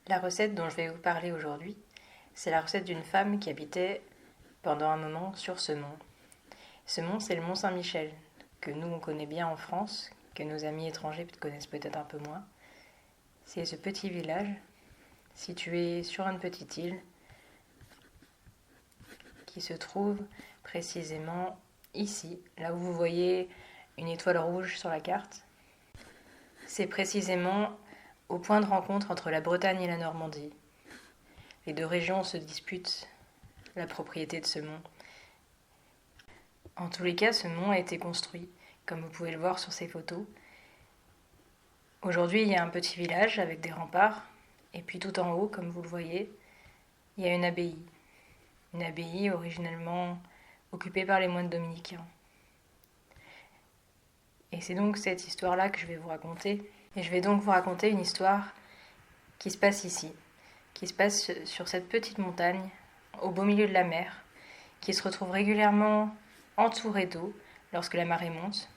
La recette dont je vais vous parler aujourd'hui, c'est la recette d'une femme qui habitait pendant un moment sur ce mont. Ce mont, c'est le mont Saint-Michel, que nous on connaît bien en France, que nos amis étrangers connaissent peut-être un peu moins. C'est ce petit village situé sur une petite île qui se trouve précisément ici, là où vous voyez une étoile rouge sur la carte. C'est précisément au point de rencontre entre la Bretagne et la Normandie. Les deux régions se disputent la propriété de ce mont. En tous les cas, ce mont a été construit, comme vous pouvez le voir sur ces photos. Aujourd'hui, il y a un petit village avec des remparts, et puis tout en haut, comme vous le voyez, il y a une abbaye. Une abbaye originellement occupée par les moines dominicains. Et c'est donc cette histoire-là que je vais vous raconter. Et je vais donc vous raconter une histoire qui se passe ici, qui se passe sur cette petite montagne, au beau milieu de la mer, qui se retrouve régulièrement entourée d'eau lorsque la marée monte,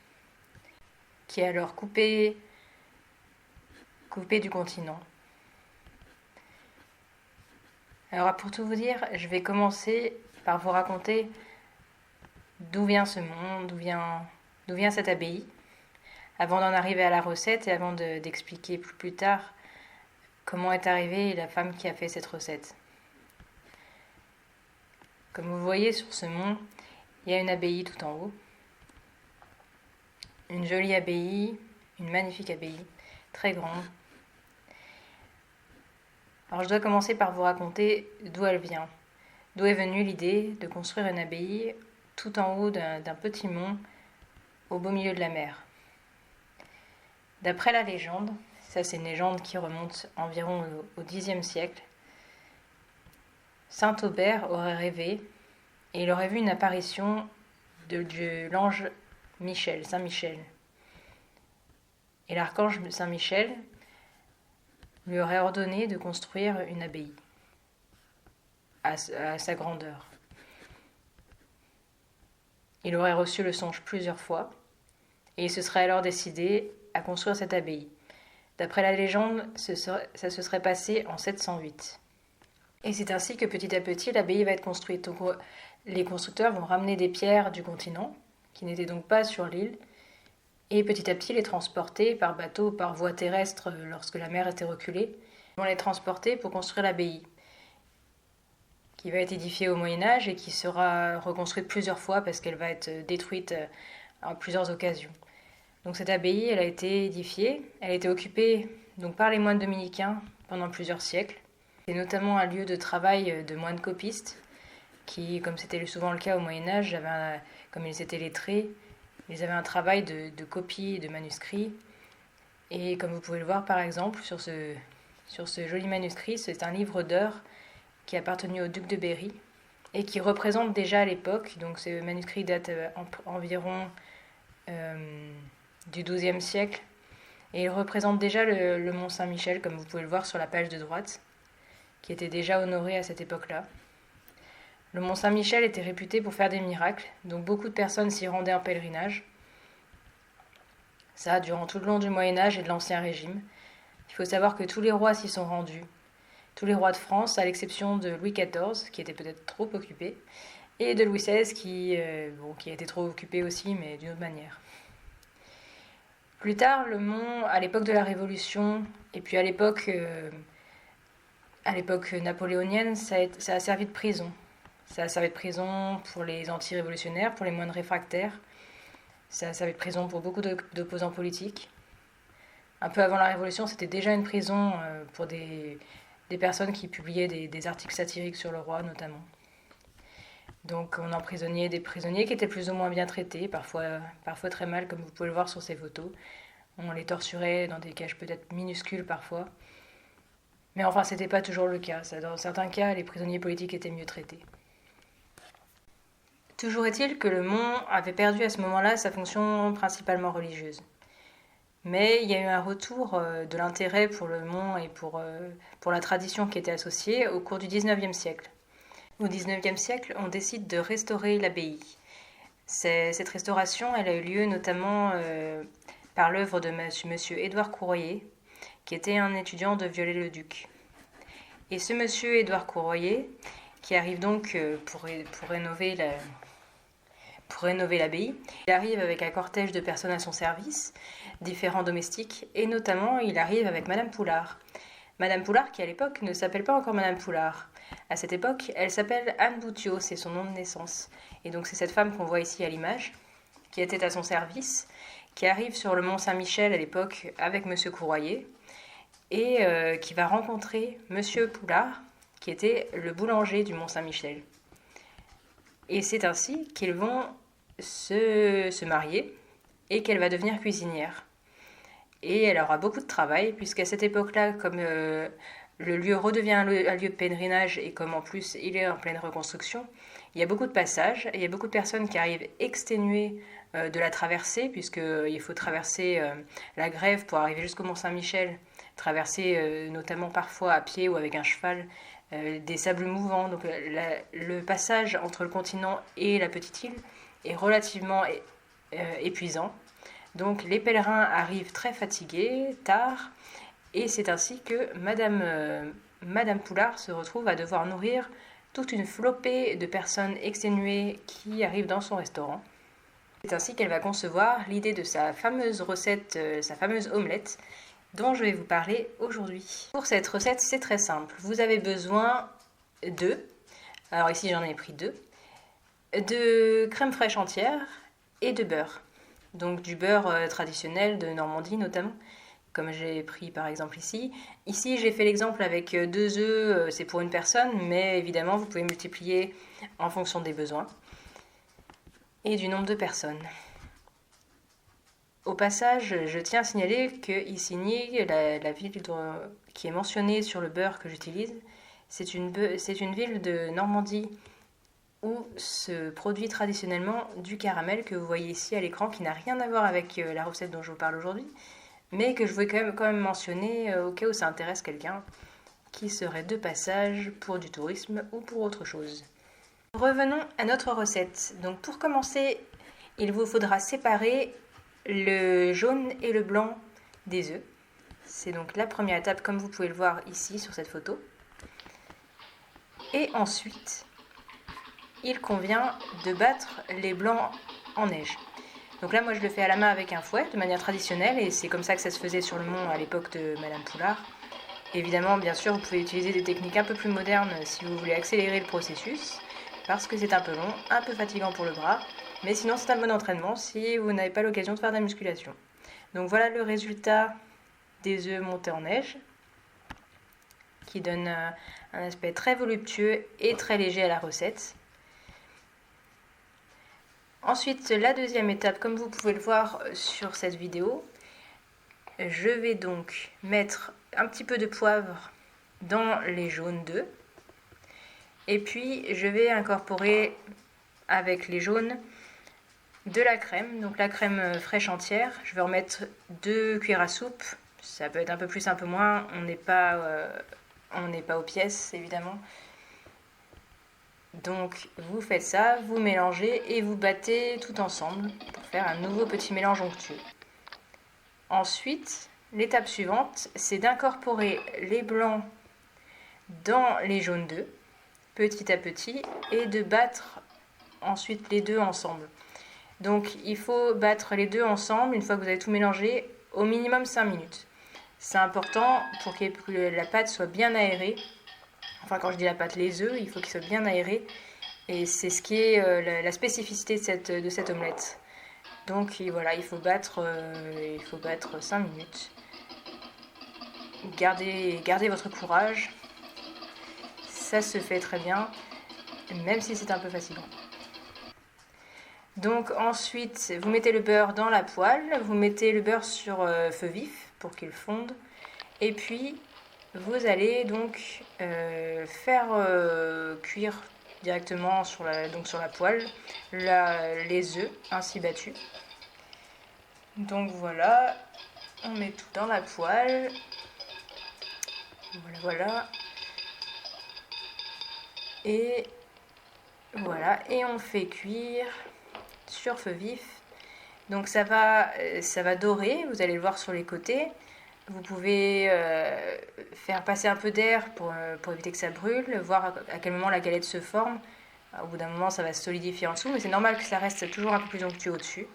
qui est alors coupée du continent. Alors pour tout vous dire, je vais commencer par vous raconter d'où vient ce monde, d'où vient cette abbaye, avant d'en arriver à la recette et avant d'expliquer plus tard comment est arrivée la femme qui a fait cette recette. Comme vous voyez sur ce mont, il y a une abbaye tout en haut. Une jolie abbaye, une magnifique abbaye, très grande. Alors je dois commencer par vous raconter d'où elle vient. D'où est venue l'idée de construire une abbaye tout en haut d'un petit mont au beau milieu de la mer. D'après la légende, ça c'est une légende qui remonte environ au Xe siècle, Saint Aubert aurait rêvé et il aurait vu une apparition de l'ange Michel, Saint Michel. Et l'archange Saint Michel lui aurait ordonné de construire une abbaye à sa grandeur. Il aurait reçu le songe plusieurs fois et il se serait alors décidé à construire cette abbaye. D'après la légende, ça se serait passé en 708. Et c'est ainsi que petit à petit, l'abbaye va être construite. Donc, les constructeurs vont ramener des pierres du continent, qui n'étaient donc pas sur l'île, et petit à petit les transporter par bateau, par voie terrestre, lorsque la mer était reculée. Ils vont les transporter pour construire l'abbaye, qui va être édifiée au Moyen-Âge et qui sera reconstruite plusieurs fois parce qu'elle va être détruite à plusieurs occasions. Donc cette abbaye, elle a été édifiée, elle a été occupée donc par les moines dominicains pendant plusieurs siècles. C'est notamment un lieu de travail de moines copistes qui, comme c'était souvent le cas au Moyen-Âge, comme ils étaient lettrés, ils avaient un travail de copie de manuscrits. Et comme vous pouvez le voir par exemple sur ce joli manuscrit, c'est un livre d'heures qui a appartenu au duc de Berry et qui représente déjà à l'époque, donc ce manuscrit date environ du XIIe siècle, et il représente déjà le mont Saint-Michel, comme vous pouvez le voir sur la page de droite, qui était déjà honoré à cette époque-là. Le mont Saint-Michel était réputé pour faire des miracles, donc beaucoup de personnes s'y rendaient en pèlerinage. Ça, durant tout le long du Moyen-Âge et de l'Ancien Régime. Il faut savoir que tous les rois s'y sont rendus. Tous les rois de France, à l'exception de Louis XIV, qui était peut-être trop occupé, et de Louis XVI, qui a été trop occupé aussi, mais d'une autre manière. Plus tard, le mont, à l'époque de la Révolution, et puis à l'époque napoléonienne, ça a servi de prison. Ça a servi de prison pour les anti-révolutionnaires, pour les moines réfractaires. Ça a servi de prison pour beaucoup d'opposants politiques. Un peu avant la Révolution, c'était déjà une prison pour des personnes qui publiaient des articles satiriques sur le roi, notamment. Donc on emprisonnait des prisonniers qui étaient plus ou moins bien traités, parfois très mal, comme vous pouvez le voir sur ces photos. On les torturait dans des cages peut-être minuscules parfois. Mais enfin, c'était pas toujours le cas. Dans certains cas, les prisonniers politiques étaient mieux traités. Toujours est-il que le mont avait perdu à ce moment-là sa fonction principalement religieuse. Mais il y a eu un retour de l'intérêt pour le mont et pour la tradition qui était associée au cours du XIXe siècle. Au XIXe siècle, on décide de restaurer l'abbaye. Cette restauration, elle a eu lieu notamment par l'œuvre de monsieur Édouard Courrier, qui était un étudiant de Viollet-le-Duc. Et ce monsieur Édouard Courroyer, qui arrive donc pour rénover l'abbaye, il arrive avec un cortège de personnes à son service, différents domestiques, et notamment il arrive avec Madame Poulard. Madame Poulard qui à l'époque ne s'appelle pas encore Madame Poulard. À cette époque, elle s'appelle Anne Boutiot, c'est son nom de naissance. Et donc c'est cette femme qu'on voit ici à l'image, qui était à son service, qui arrive sur le Mont Saint-Michel à l'époque avec Monsieur Courroyer, et qui va rencontrer Monsieur Poulard, qui était le boulanger du Mont Saint-Michel. Et c'est ainsi qu'ils vont se marier et qu'elle va devenir cuisinière. Et elle aura beaucoup de travail, puisqu'à cette époque-là, comme le lieu redevient un lieu de pèlerinage et comme en plus il est en pleine reconstruction, il y a beaucoup de passages, et il y a beaucoup de personnes qui arrivent exténuées de la traversée, puisqu'il faut traverser la grève pour arriver jusqu'au Mont Saint-Michel, traverser notamment parfois à pied ou avec un cheval des sables mouvants. Donc le passage entre le continent et la petite île est relativement épuisant. Donc les pèlerins arrivent très fatigués, tard, et c'est ainsi que Madame Poulard se retrouve à devoir nourrir toute une flopée de personnes exténuées qui arrivent dans son restaurant. C'est ainsi qu'elle va concevoir l'idée de sa fameuse recette, sa fameuse omelette, dont je vais vous parler aujourd'hui. Pour cette recette, c'est très simple. Vous avez besoin d'œufs, alors ici j'en ai pris 2, de crème fraîche entière et de beurre. Donc du beurre traditionnel de Normandie notamment, comme j'ai pris par exemple ici. Ici j'ai fait l'exemple avec 2 œufs, c'est pour une personne, mais évidemment vous pouvez multiplier en fonction des besoins et du nombre de personnes. Au passage, je tiens à signaler que Isigny, la ville qui est mentionnée sur le beurre que j'utilise, c'est une ville de Normandie où se produit traditionnellement du caramel que vous voyez ici à l'écran, qui n'a rien à voir avec la recette dont je vous parle aujourd'hui, mais que je voulais quand même mentionner au cas où ça intéresse quelqu'un qui serait de passage pour du tourisme ou pour autre chose. Revenons à notre recette. Donc pour commencer, il vous faudra séparer le jaune et le blanc des œufs. C'est donc la première étape comme vous pouvez le voir ici sur cette photo. Et ensuite, il convient de battre les blancs en neige. Donc là, moi, je le fais à la main avec un fouet, de manière traditionnelle, et c'est comme ça que ça se faisait sur le mont à l'époque de Madame Poulard. Évidemment, bien sûr, vous pouvez utiliser des techniques un peu plus modernes si vous voulez accélérer le processus, parce que c'est un peu long, un peu fatigant pour le bras, mais sinon c'est un bon entraînement si vous n'avez pas l'occasion de faire de la musculation. Donc voilà le résultat des œufs montés en neige, qui donne un aspect très voluptueux et très léger à la recette. Ensuite, la deuxième étape, comme vous pouvez le voir sur cette vidéo, je vais donc mettre un petit peu de poivre dans les jaunes d'œufs. Et puis, je vais incorporer avec les jaunes de la crème, donc la crème fraîche entière. Je vais en mettre 2 cuillères à soupe. Ça peut être un peu plus, un peu moins. On n'est pas aux pièces, évidemment. Donc vous faites ça, vous mélangez et vous battez tout ensemble pour faire un nouveau petit mélange onctueux. Ensuite, l'étape suivante, c'est d'incorporer les blancs dans les jaunes d'œufs, petit à petit, et de battre ensuite les deux ensemble. Donc il faut battre les deux ensemble, une fois que vous avez tout mélangé, au minimum 5 minutes. C'est important pour que la pâte soit bien aérée. Enfin, quand je dis la pâte, les œufs, il faut qu'ils soient bien aérés. Et c'est ce qui est la spécificité de cette omelette. Donc voilà, il faut battre 5 minutes. Gardez votre courage. Ça se fait très bien, même si c'est un peu fatigant. Donc ensuite, vous mettez le beurre dans la poêle. Vous mettez le beurre sur feu vif pour qu'il fonde. Et puis, vous allez donc faire cuire directement sur la poêle les œufs ainsi battus. Donc voilà, on met tout dans la poêle. Voilà. Et voilà, et on fait cuire sur feu vif. Donc ça va dorer, vous allez le voir sur les côtés. Vous pouvez faire passer un peu d'air pour éviter que ça brûle, voir à quel moment la galette se forme. Au bout d'un moment, ça va se solidifier en dessous, mais c'est normal que ça reste toujours un peu plus onctueux au-dessus.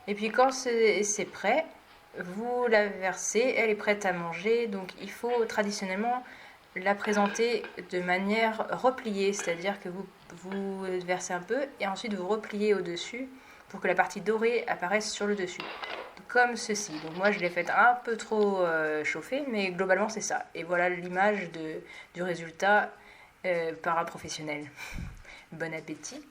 Et puis quand c'est prêt, vous la versez, elle est prête à manger. Donc il faut traditionnellement la présenter de manière repliée, c'est-à-dire que vous versez un peu et ensuite vous repliez au-dessus pour que la partie dorée apparaisse sur le dessus. Comme ceci. Donc moi je l'ai fait un peu trop chauffer, mais globalement c'est ça. Et voilà l'image du résultat par un professionnel. Bon appétit!